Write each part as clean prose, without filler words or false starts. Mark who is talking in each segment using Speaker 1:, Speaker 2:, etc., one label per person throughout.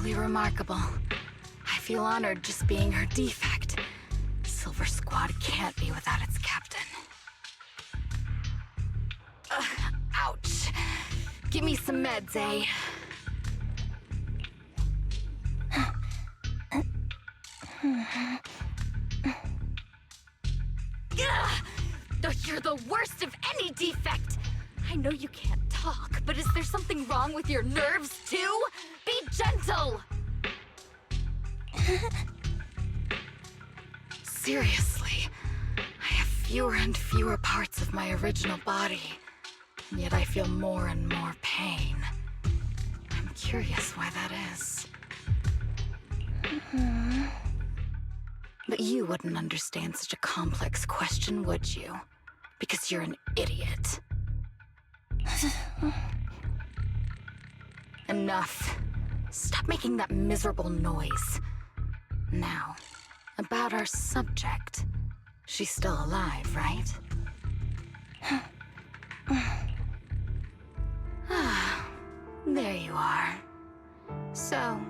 Speaker 1: truly remarkable. I feel honored just being her defect. Silver Squad can't be without its captain. Ouch. Give me some meds, eh? You're the worst of any defect! I know you can't talk, but is there something wrong with your nerves, too? Be gentle! Seriously, I have fewer and fewer parts of my original body, and yet I feel more and more pain. I'm curious why that is. But you wouldn't understand such a complex question, would you? Because you're an idiot. Enough. Stop making that miserable noise. Now, about our subject. She's still alive, right? There you are. So,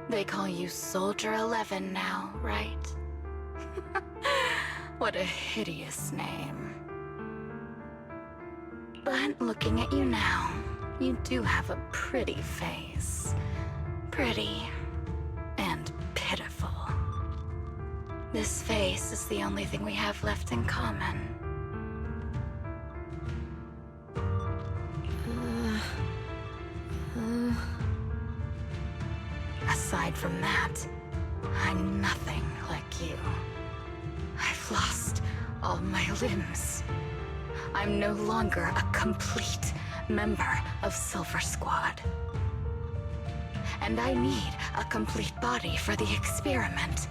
Speaker 1: they call you Soldier 11 now, right? What a hideous name. But looking at you now, you do have a pretty face. Pretty and pitiful. This face is the only thing we have left in common. Aside from that, I'm nothing like you. I've lost all my limbs. I'm no longer a complete member of Silver Squad. And I need a complete body for the experiment.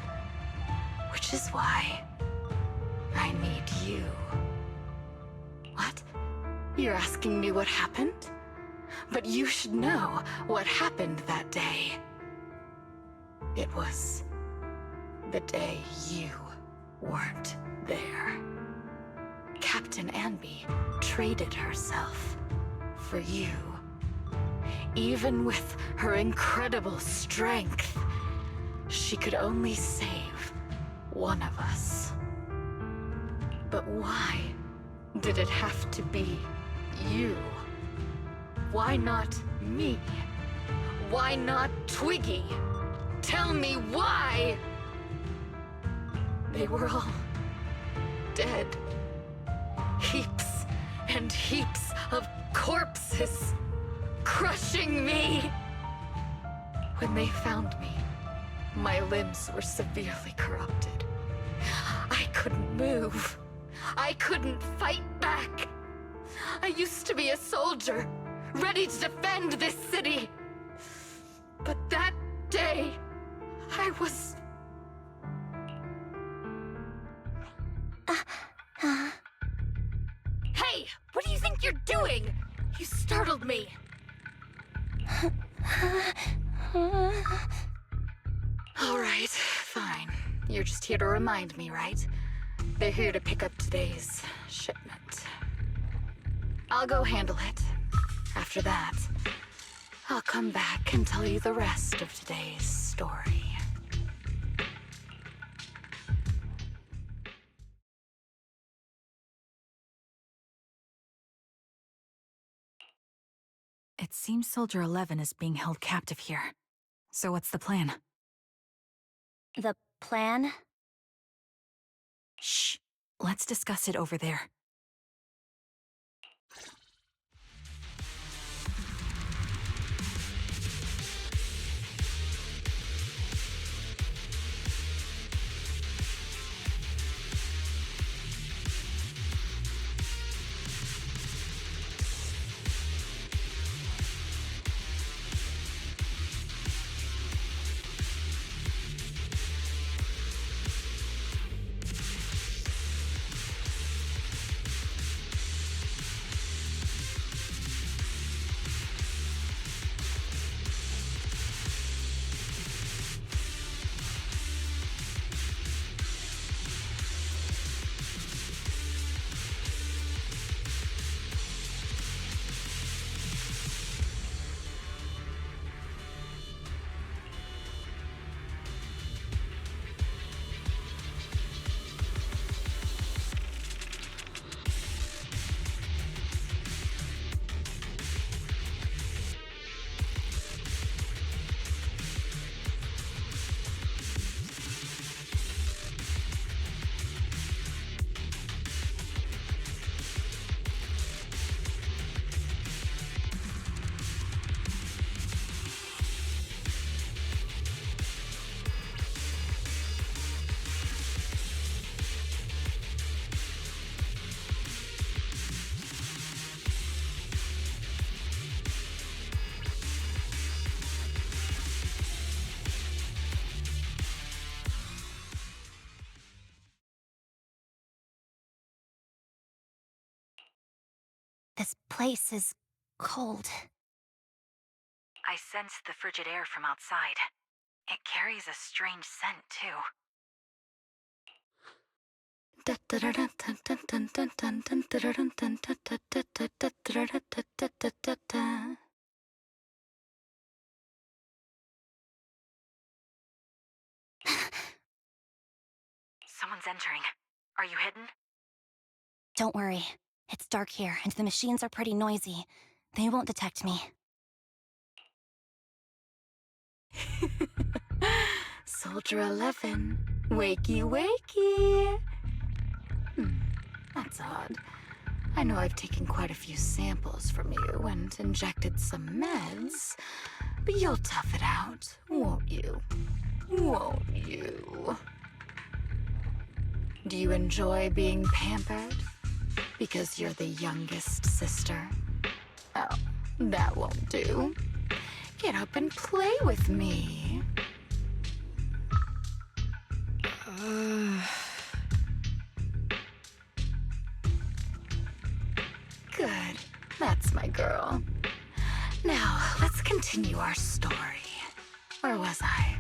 Speaker 1: Which is why I need you. What? You're asking me what happened? But you should know what happened that day. It was the day you weren't there. Captain Anby traded herself for you. Even with her incredible strength, she could only save one of us. But why did it have to be you? Why not me? Why not Twiggy? Tell me why! They were all dead. Heaps and heaps of corpses crushing me. When they found me, my limbs were severely corrupted. I couldn't move. I couldn't fight back. I used to be a soldier, ready to defend this city. But that day, I was... Hey! What do you think you're doing? You startled me. Alright, fine. You're just here to remind me, right? They're here to pick up today's shipment. I'll go handle it. After that, I'll come back and tell you the rest of today's story. It seems Soldier 11 is being held captive here. So what's the plan?
Speaker 2: The plan?
Speaker 1: Shh. Let's discuss it over there.
Speaker 2: This place is cold.
Speaker 3: I sensed the frigid air from outside. It carries a strange scent, too. Someone's entering. Are you hidden?
Speaker 2: Don't worry. It's dark here, and the machines are pretty noisy. They won't detect me.
Speaker 1: Soldier 11, wakey wakey. That's odd. I know I've taken quite a few samples from you and injected some meds, but you'll tough it out, won't you? Won't you? Do you enjoy being pampered? Because you're the youngest sister? Oh, that won't do. Get up and play with me. Good. That's my girl. Now, let's continue our story. Where was I?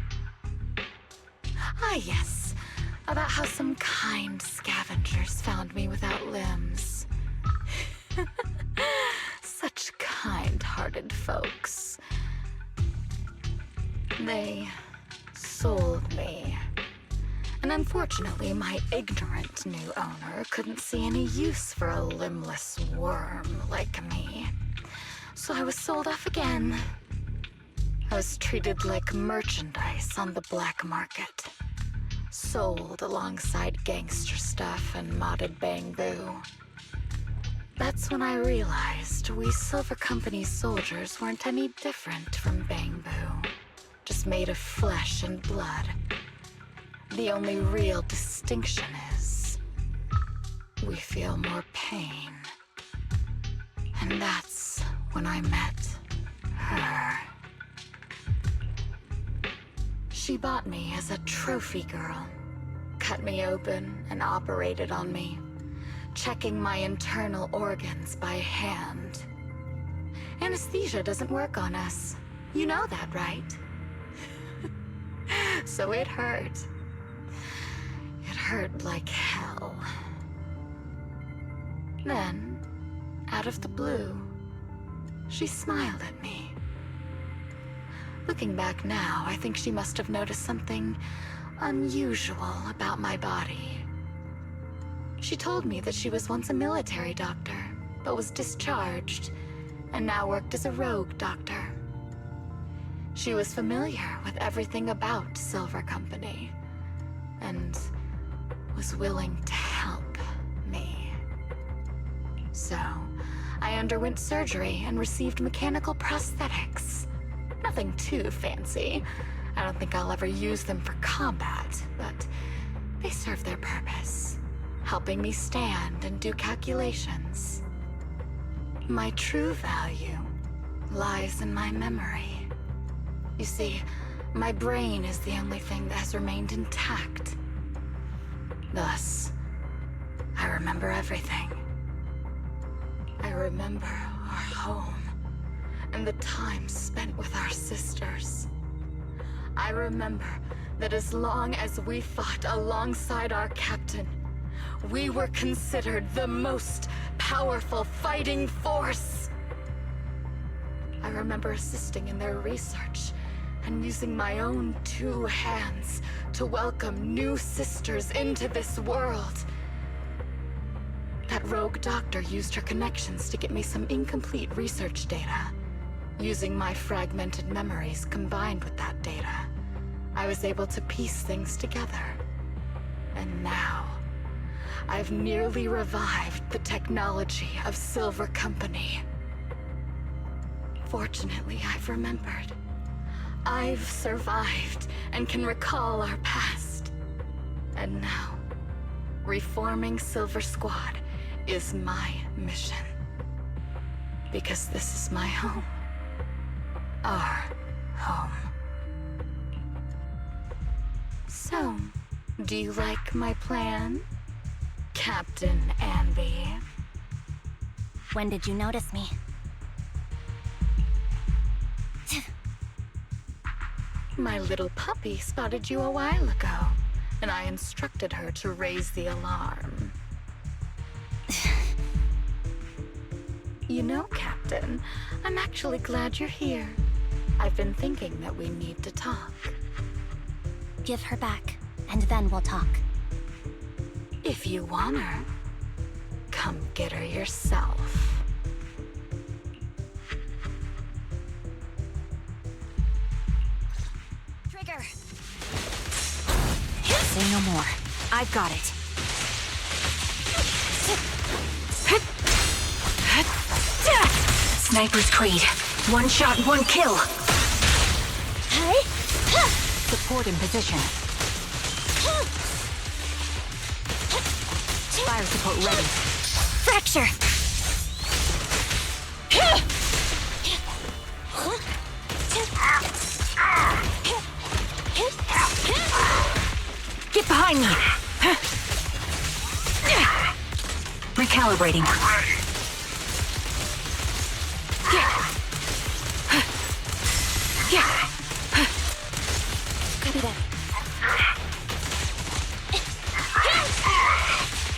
Speaker 1: Ah, yes. About how some kind scavengers found me without limbs. Such kind-hearted folks. They sold me. And unfortunately, my ignorant new owner couldn't see any use for a limbless worm like me. So I was sold off again. I was treated like merchandise on the black market. Sold alongside gangster stuff and modded bamboo. That's when I realized we Silver Company soldiers weren't any different from bamboo. Just made of flesh and blood. The only real distinction is we feel more pain. And that's when I met her. She bought me as a trophy girl, cut me open and operated on me, checking my internal organs by hand. Anesthesia doesn't work on us. You know that, right? So it hurt. It hurt like hell. Then, out of the blue, she smiled at me. Looking back now, I think she must have noticed something unusual about my body. She told me that she was once a military doctor, but was discharged, and now worked as a rogue doctor. She was familiar with everything about Silver Company, and was willing to help me. So, I underwent surgery and received mechanical prosthetics. Nothing too fancy. I don't think I'll ever use them for combat, but they serve their purpose, helping me stand and do calculations. My true value lies in my memory. You see, my brain is the only thing that has remained intact. Thus, I remember everything. I remember our home and the time spent with our sisters. I remember that as long as we fought alongside our captain, we were considered the most powerful fighting force. I remember assisting in their research and using my own 2 hands to welcome new sisters into this world. That rogue doctor used her connections to get me some incomplete research data. Using my fragmented memories combined with that data, I was able to piece things together. And now, I've nearly revived the technology of Silver Company. Fortunately, I've remembered. I've survived and can recall our past. And now, reforming Silver Squad is my mission. Because this is my home. Our home. So, do you like my plan, Captain Anby?
Speaker 2: When did you notice me?
Speaker 1: My little puppy spotted you a while ago, and I instructed her to raise the alarm. You know, Captain, I'm actually glad you're here. I've been thinking that we need to talk.
Speaker 2: Give her back, and then we'll talk.
Speaker 1: If you want her, come get her yourself.
Speaker 2: Trigger!
Speaker 3: Say no more. I've got it. Sniper's Creed. One shot, one kill.
Speaker 2: Hey!
Speaker 3: Support in position. Fire support ready.
Speaker 2: Fracture!
Speaker 3: Get behind me! Recalibrating.
Speaker 2: Copy that.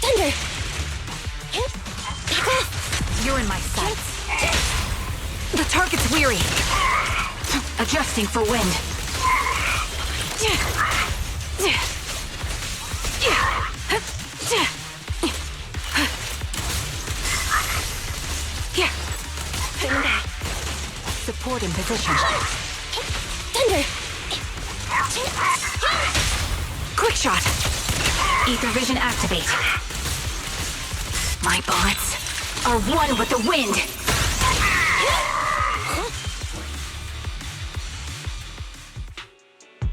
Speaker 2: Thunder! Back off!
Speaker 3: You're in my sights. The target's weary. Adjusting for wind.
Speaker 2: Bring back.
Speaker 3: Support in position.
Speaker 2: Thunder!
Speaker 3: Quick shot. Ether vision activate. My bullets are one with the wind.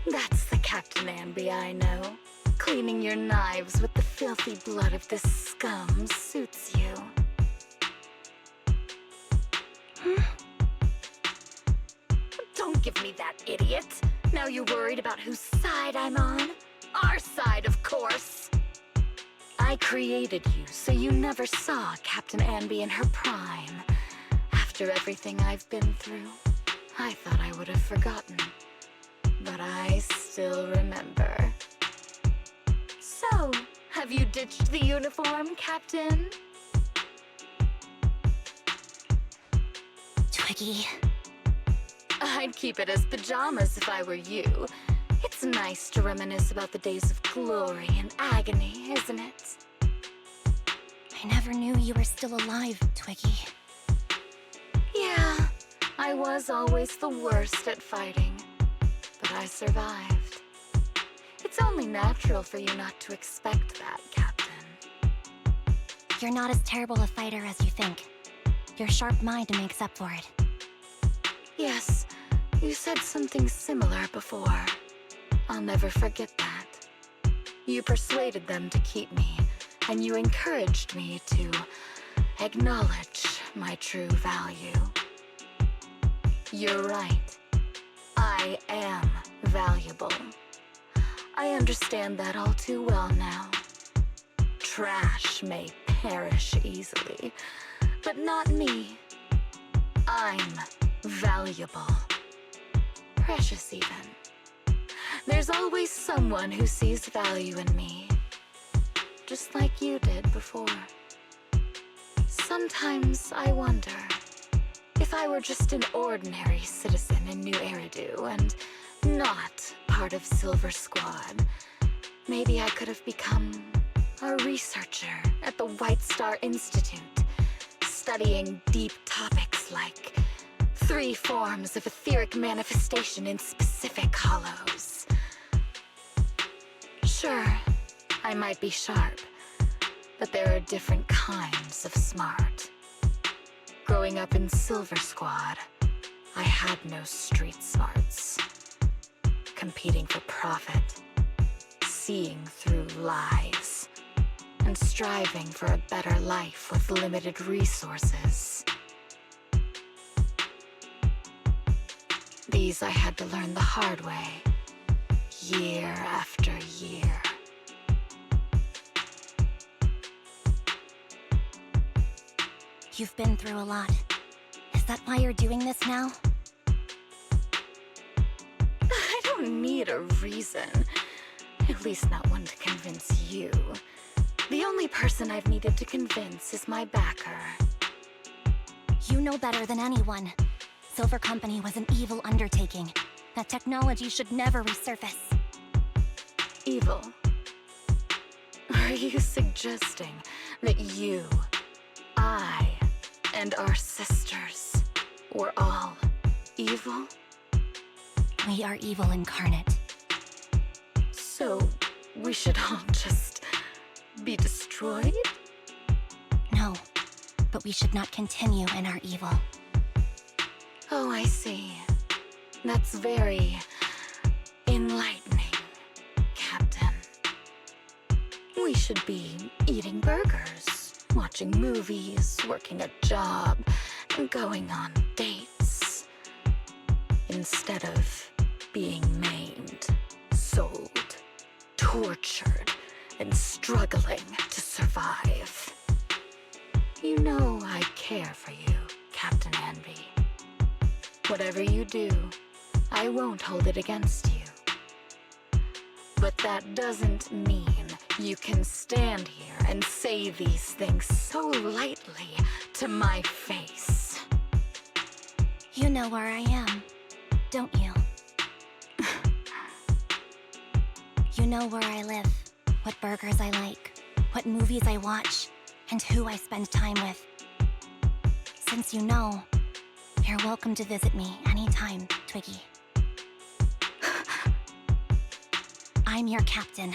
Speaker 1: That's the Captain Anby I know. Cleaning your knives with the filthy blood of this scum suits you. Don't give me that, idiot. Now you're worried about whose side I'm on? Our side, of course. I created you so you never saw Captain Anby in her prime. After everything I've been through, I thought I would have forgotten. But I still remember. So, have you ditched the uniform, Captain?
Speaker 2: Twiggy.
Speaker 1: I'd keep it as pajamas if I were you. It's nice to reminisce about the days of glory and agony, isn't it?
Speaker 2: I never knew you were still alive, Twiggy.
Speaker 1: Yeah, I was always the worst at fighting. But I survived. It's only natural for you not to expect that, Captain.
Speaker 2: You're not as terrible a fighter as you think. Your sharp mind makes up for it.
Speaker 1: Yes, you said something similar before. I'll never forget that. You persuaded them to keep me, and you encouraged me to acknowledge my true value. You're right. I am valuable. I understand that all too well now. Trash may perish easily, but not me. I'm valuable. Precious even. There's always someone who sees value in me, just like you did before. Sometimes I wonder if I were just an ordinary citizen in New Eridu and not part of Silver Squad, maybe I could have become a researcher at the White Star Institute, studying deep topics like 3 forms of etheric manifestation in specific hollows. Sure, I might be sharp, but there are different kinds of smart. Growing up in Silver Squad, I had no street smarts. Competing for profit, seeing through lies, and striving for a better life with limited resources. These I had to learn the hard way, year after year.
Speaker 2: You've been through a lot. Is that why you're doing this now?
Speaker 1: I don't need a reason. At least not one to convince you. The only person I've needed to convince is my backer.
Speaker 2: You know better than anyone. Silver Company was an evil undertaking. That technology should never resurface.
Speaker 1: Evil? Are you suggesting that you, I, and our sisters were all evil?
Speaker 2: We are evil incarnate.
Speaker 1: So, we should all just be destroyed?
Speaker 2: No, but we should not continue in our evil.
Speaker 1: Oh, I see. That's very enlightening, Captain. We should be eating burgers, watching movies, working a job, and going on dates. Instead of being maimed, sold, tortured, and struggling to survive. You know I care for you, Captain Anby. Whatever you do, I won't hold it against you. But that doesn't mean you can stand here and say these things so lightly to my face.
Speaker 2: You know where I am, don't you? You know where I live, what burgers I like, what movies I watch, and who I spend time with. Since you know, you're welcome to visit me anytime, Twiggy. I'm your captain.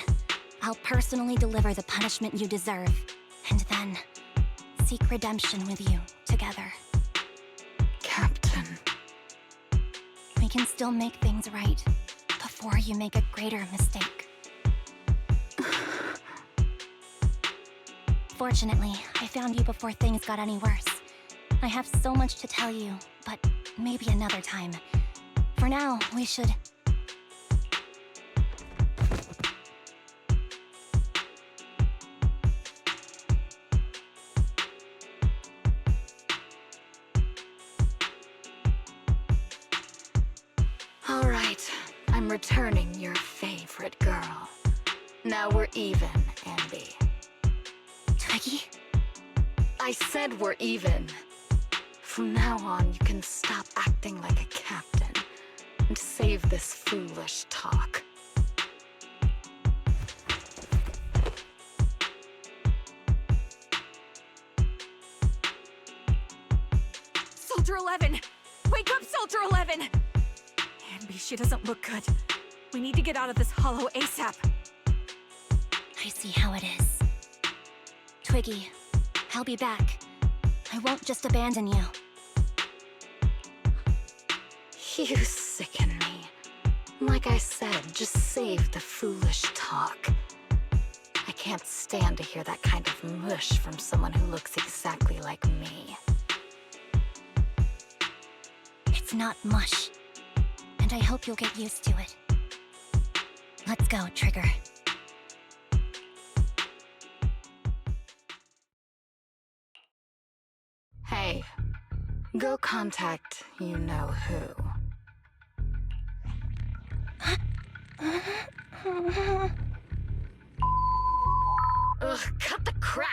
Speaker 2: I'll personally deliver the punishment you deserve, and then seek redemption with you together.
Speaker 1: Captain.
Speaker 2: We can still make things right before you make a greater mistake. Fortunately, I found you before things got any worse. I have so much to tell you, but maybe another time. For now, we should...
Speaker 1: All right, I'm returning your favorite girl. Now we're even, Anby.
Speaker 2: Twiggy?
Speaker 1: I said we're even. From now on, you can stop acting like a captain and save this foolish talk.
Speaker 4: Soldier 11! Wake up, Soldier 11! Anby, she doesn't look good. We need to get out of this hollow ASAP.
Speaker 2: I see how it is. Twiggy, I'll be back. I won't just abandon you.
Speaker 1: You sicken me. Like I said, just save the foolish talk. I can't stand to hear that kind of mush from someone who looks exactly like me.
Speaker 2: It's not mush. And I hope you'll get used to it. Let's go, Trigger.
Speaker 1: Hey, go contact you-know-who. Ugh, cut the crap!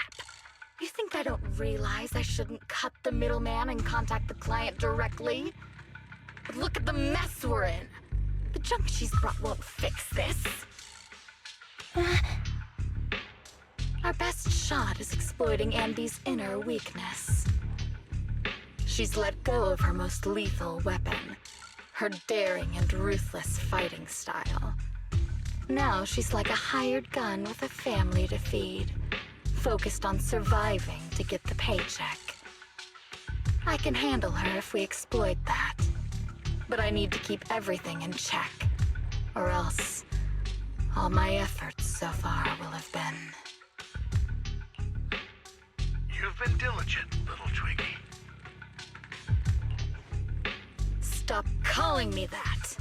Speaker 1: You think I don't realize I shouldn't cut the middleman and contact the client directly? But look at the mess we're in! The junk she's brought won't fix this. Our best shot is exploiting Anby's inner weakness. She's let go of her most lethal weapon, her daring and ruthless fighting style. Now she's like a hired gun with a family to feed, focused on surviving to get the paycheck. I can handle her if we exploit that, but I need to keep everything in check, or else all my efforts so far will have been...
Speaker 5: You've been diligent, little Twiggy.
Speaker 1: Stop calling me that!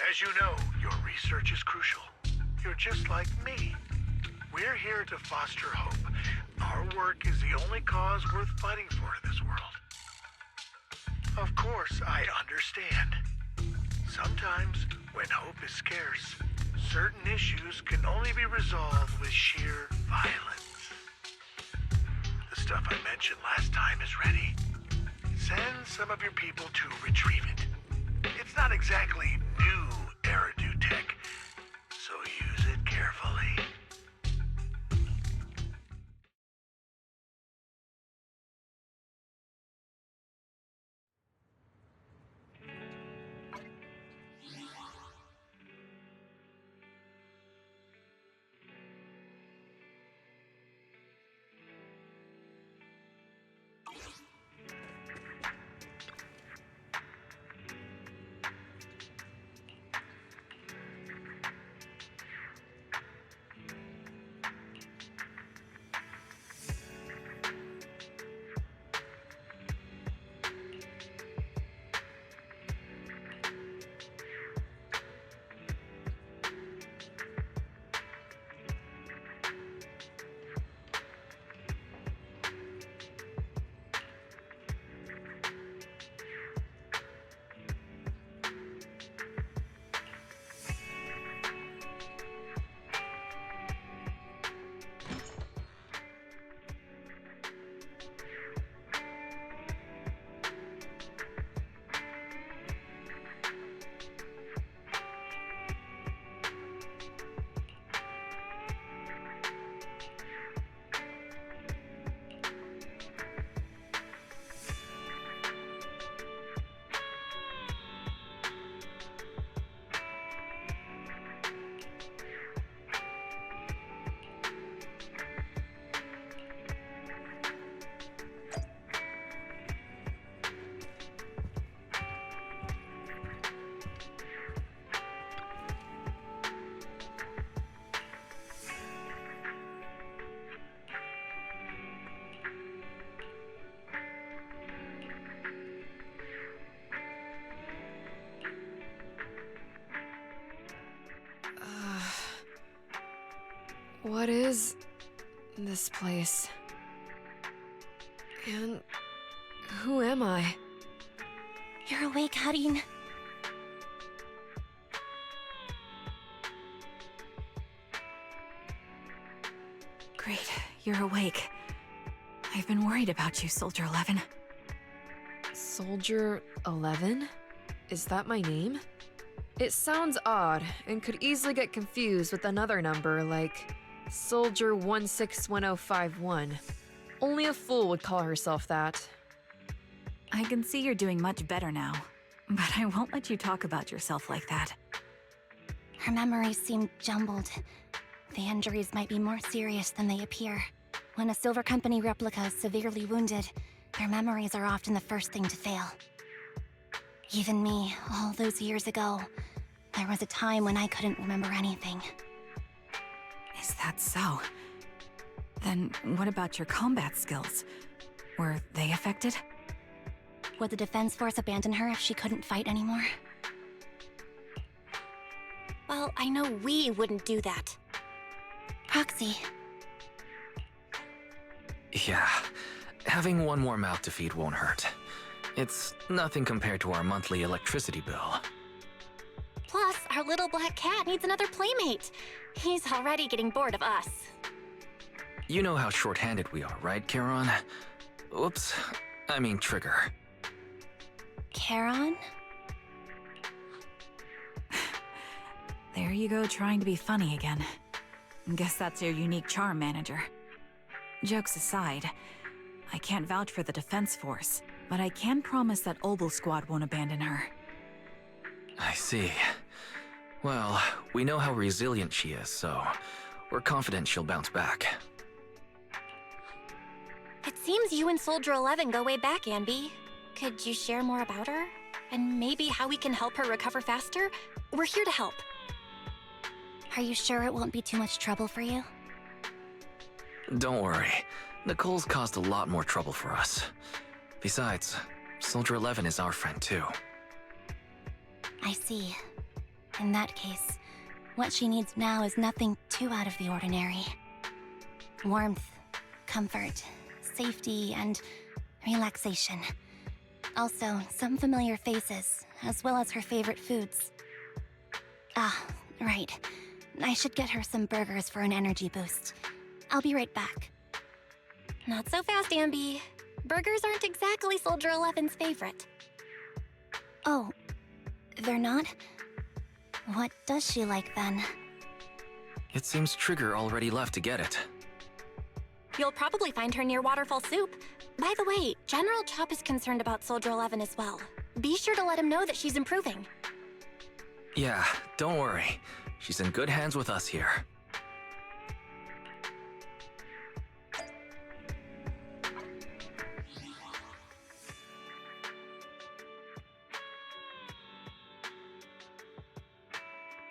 Speaker 5: As you know, your research is crucial. You're just like me. We're here to foster hope. Our work is the only cause worth fighting for in this world. Of course, I understand. Sometimes, when hope is scarce, certain issues can only be resolved with sheer violence. The stuff I mentioned last time is ready. Send some of your people to retrieve it. It's not exactly new Eridu tech, so use it carefully.
Speaker 6: What is this place? And who am I?
Speaker 2: You're awake, Harin.
Speaker 4: Great, you're awake. I've been worried about you, Soldier 11.
Speaker 6: Soldier 11? Is that my name? It sounds odd and could easily get confused with another number like Soldier 161051. Only a fool would call herself that.
Speaker 4: I can see you're doing much better now, but I won't let you talk about yourself like that.
Speaker 2: Her memories seem jumbled. The injuries might be more serious than they appear. When a Silver Company replica is severely wounded, their memories are often the first thing to fail. Even me, all those years ago, there was a time when I couldn't remember anything.
Speaker 4: Is that so? Then what about your combat skills? Were they affected?
Speaker 2: Would the Defense Force abandon her if she couldn't fight anymore? Well, I know we wouldn't do that. Proxy,
Speaker 7: Yeah, having one more mouth to feed won't hurt. It's nothing compared to our monthly electricity bill.
Speaker 2: plus our little black cat needs another playmate. He's already getting bored of us.
Speaker 7: You know how short-handed we are, right, Charon? Oops, I mean Trigger.
Speaker 2: Charon?
Speaker 4: There you go, trying to be funny again. Guess that's your unique charm, Manager. Jokes aside, I can't vouch for the Defense Force, but I can promise that Obel Squad won't abandon her.
Speaker 7: I see. Well, we know how resilient she is, so we're confident she'll bounce back.
Speaker 2: It seems you and Soldier 11 go way back, Anby. Could you share more about her? And maybe how we can help her recover faster? We're here to help. Are you sure it won't be too much trouble for you?
Speaker 7: Don't worry. Nicole's caused a lot more trouble for us. Besides, Soldier 11 is our friend too.
Speaker 2: I see. In that case, what she needs now is nothing too out of the ordinary. Warmth, comfort, safety, and relaxation. Also, some familiar faces, as well as her favorite foods. Ah, right. I should get her some burgers for an energy boost. I'll be right back. Not so fast, Anby. Burgers aren't exactly Soldier 11's favorite. Oh, they're not? What does she like then?
Speaker 7: It seems Trigger already left to get it.
Speaker 2: You'll probably find her near Waterfall Soup. By the way, General Chop is concerned about Soldier 11 as well. Be sure to let him know that she's improving.
Speaker 7: Yeah, don't worry. She's in good hands with us here.